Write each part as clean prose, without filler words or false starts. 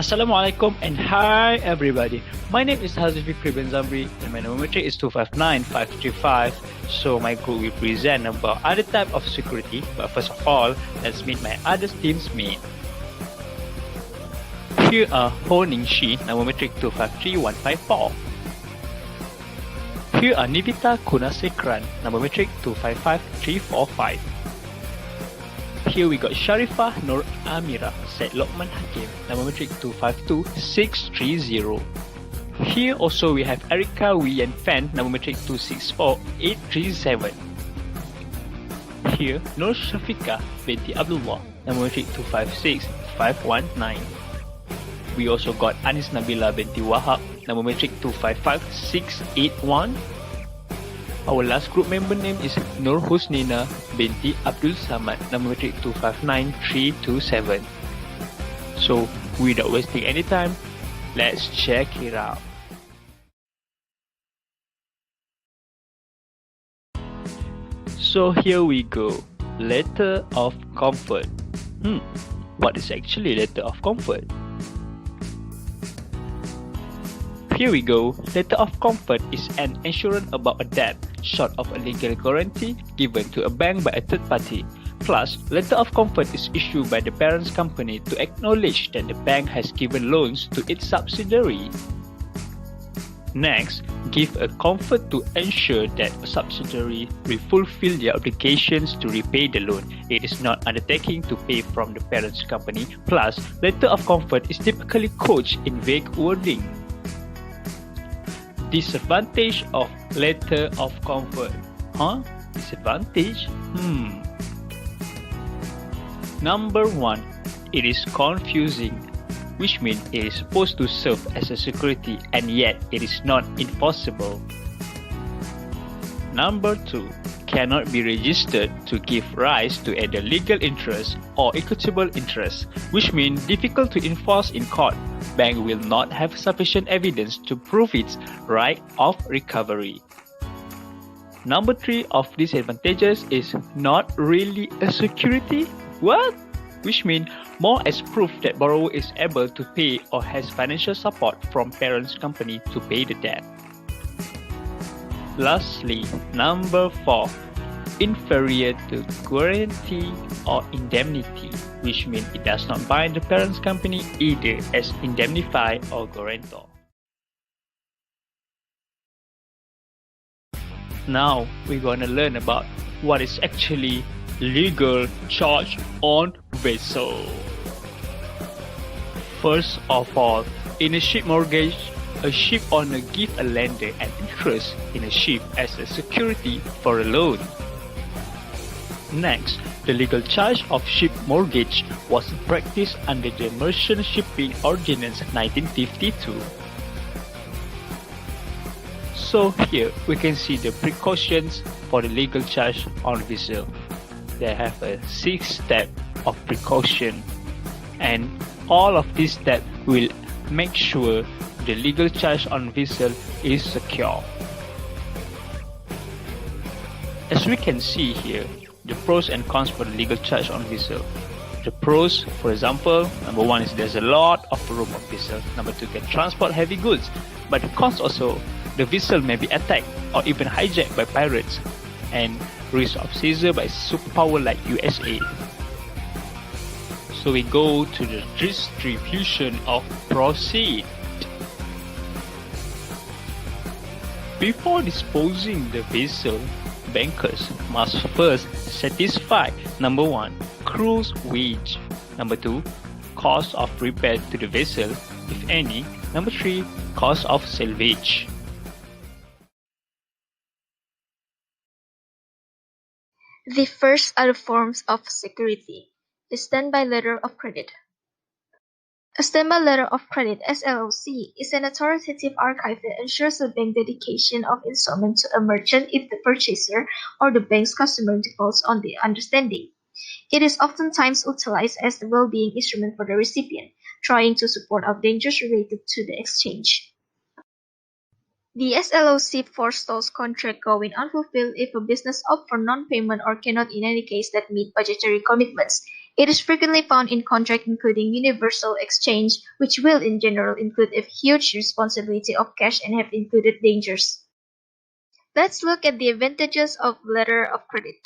Assalamualaikum and hi everybody. My name is Hazif Fikri bin Zamri and my numerator is 259535. So my group will present about other type of security. But first of all, let's meet my other team's mate. Here are Ho Ning Shi, numerator 253154. Here are Nivita Kunasekran, numerator 255345. Here we got Sharifah Nur Amira, Said Lokman Hakim, numerator 252630. Here also we have Erika Wian Fan, numerator 264837. Here Nur Shafika binti Abdullah, numerator 256519. We also got Anis Nabila binti Wahab, numerator 255681. Our last group member name is Nur Husnina binti Abdul Samad, numerator 259327. So, without wasting any time, let's check it out. So here we go. Letter of comfort. What is actually letter of comfort? Here we go. Letter of comfort is an assurance about a debt, short of a legal guarantee given to a bank by a third party. Plus, letter of comfort is issued by the parent company to acknowledge that the bank has given loans to its subsidiary. Next, give a comfort to ensure that a subsidiary will fulfill their obligations to repay the loan. It is not undertaking to pay from the parent company. Plus, letter of comfort is typically couched in vague wording. Disadvantage of letter of comfort. Disadvantage? Number 1. It is confusing, which means it is supposed to serve as a security and yet it is not enforceable. Number 2. Cannot be registered to give rise to either legal interest or equitable interest, which means difficult to enforce in court. Bank will not have sufficient evidence to prove its right of recovery. Number 3 of disadvantages is not really a security. What? Which means more as proof that borrower is able to pay or has financial support from parent company to pay the debt. Lastly, number 4. Inferior to guarantee or indemnity, which means it does not bind the parent company either as indemnifier or guarantor. Now we're gonna learn about what is actually legal charge on vessel. First of all, in a ship mortgage, a ship owner gives a lender an interest in a ship as a security for a loan. Next, the legal charge of ship mortgage was practiced under the Merchant Shipping Ordinance 1952. So here we can see the precautions for the legal charge on vessel. They have a 6 step of precaution, and all of these steps will make sure the legal charge on vessel is secure. As we can see here, the pros and cons for the legal charge on vessel. The pros, for example, number 1 is there's a lot of room on vessel. Number 2, can transport heavy goods. But the cons also, the vessel may be attacked or even hijacked by pirates, and risk of seizure by superpower like USA. So we go to the distribution of proceeds. Before disposing the vessel, bankers must first satisfy number 1, crew's wage, number 2, cost of repair to the vessel, if any, number 3, cost of salvage. The first are the forms of security. The standby letter of credit. A standby letter of credit (SLOC) is an authoritative archive that ensures the bank dedication of installment to a merchant if the purchaser or the bank's customer defaults on the understanding. It is oftentimes utilized as the well-being instrument for the recipient, trying to support out dangers related to the exchange. The SLOC forestalls contract going unfulfilled if a business opts for non-payment or cannot in any case that meet budgetary commitments. It is frequently found in contracts including universal exchange, which will in general include a huge responsibility of cash and have included dangers. Let's look at the advantages of letter of credit.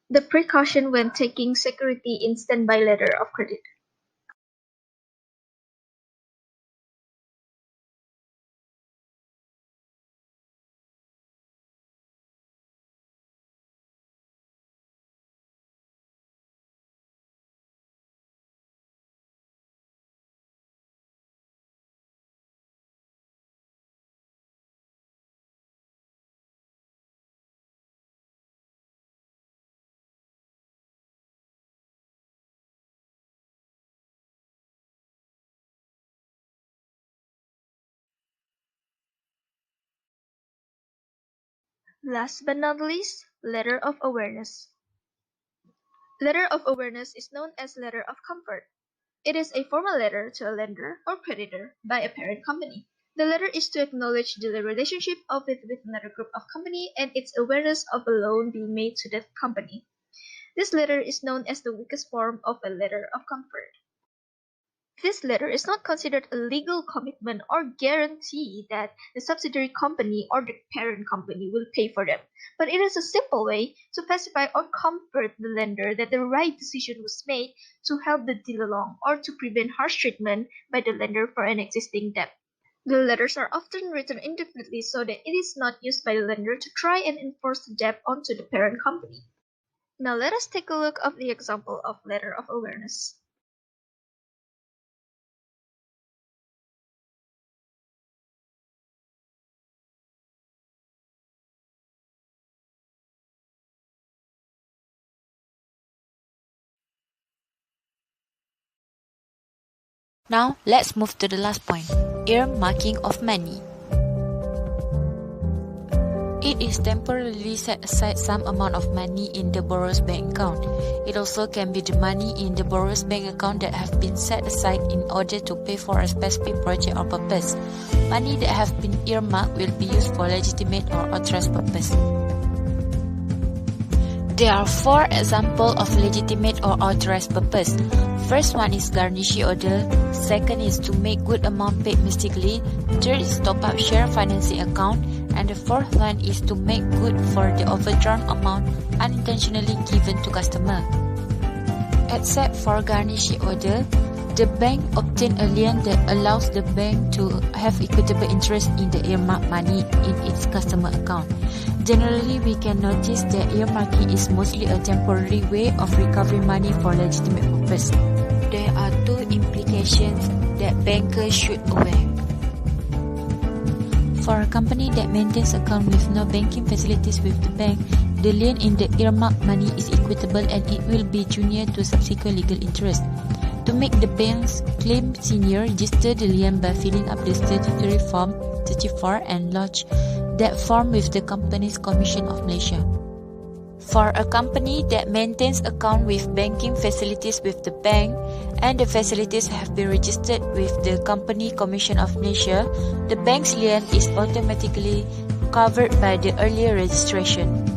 The precaution when taking security in standby letter of credit. Last but not least, letter of awareness. Letter of awareness is known as letter of comfort. It is a formal letter to a lender or creditor by a parent company. The letter is to acknowledge the relationship of it with another group of company and its awareness of a loan being made to that company. This letter is known as the weakest form of a letter of comfort. This letter is not considered a legal commitment or guarantee that the subsidiary company or the parent company will pay for them, but it is a simple way to pacify or comfort the lender that the right decision was made to help the deal along or to prevent harsh treatment by the lender for an existing debt. The letters are often written indefinitely so that it is not used by the lender to try and enforce the debt onto the parent company. Now let us take a look at the example of letter of awareness. Now, let's move to the last point, earmarking of money. It is temporarily set aside some amount of money in the borrower's bank account. It also can be the money in the borrower's bank account that have been set aside in order to pay for a specific project or purpose. Money that have been earmarked will be used for legitimate or authorized purpose. There are 4 examples of legitimate or authorized purpose. First one is garnishee order, second is to make good amount paid mistakenly, third is top up share financing account, and the fourth one is to make good for the overdrawn amount unintentionally given to customer. Except for garnishee order, the bank obtain a lien that allows the bank to have equitable interest in the earmarked money in its customer account. Generally, we can notice that earmarking is mostly a temporary way of recovering money for legitimate purpose. There are 2 implications that bankers should aware. For a company that maintains account with no banking facilities with the bank, the lien in the earmarked money is equitable and it will be junior to subsequent legal interest. To make the bank's claim senior, register the lien by filling up the statutory form 34 and lodge that form with the Companies Commission of Malaysia. For a company that maintains account with banking facilities with the bank and the facilities have been registered with the Company Commission of Malaysia, the bank's lien is automatically covered by the earlier registration.